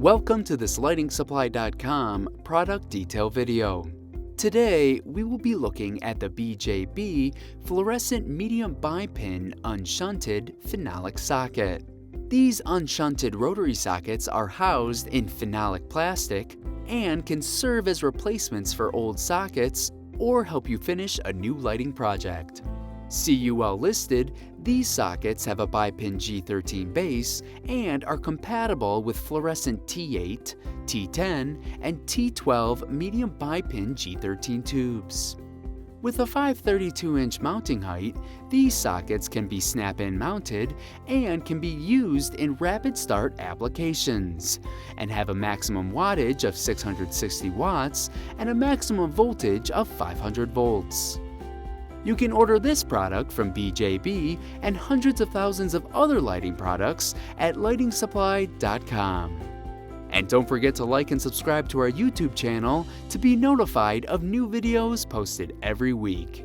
Welcome to this lightingsupply.com product detail video. Today, we will be looking at the BJB Fluorescent Medium Bipin Unshunted Phenolic socket. These unshunted rotary sockets are housed in phenolic plastic and can serve as replacements for old sockets or help you finish a new lighting project. CUL listed, these sockets have a Bipin G13 base and are compatible with fluorescent T8, T10, and T12 medium Bipin G13 tubes. With a 532-inch mounting height, these sockets can be snap-in mounted and can be used in rapid start applications, and have a maximum wattage of 660 watts and a maximum voltage of 500 volts. You can order this product from BJB and hundreds of thousands of other lighting products at lightingsupply.com. And don't forget to like and subscribe to our YouTube channel to be notified of new videos posted every week.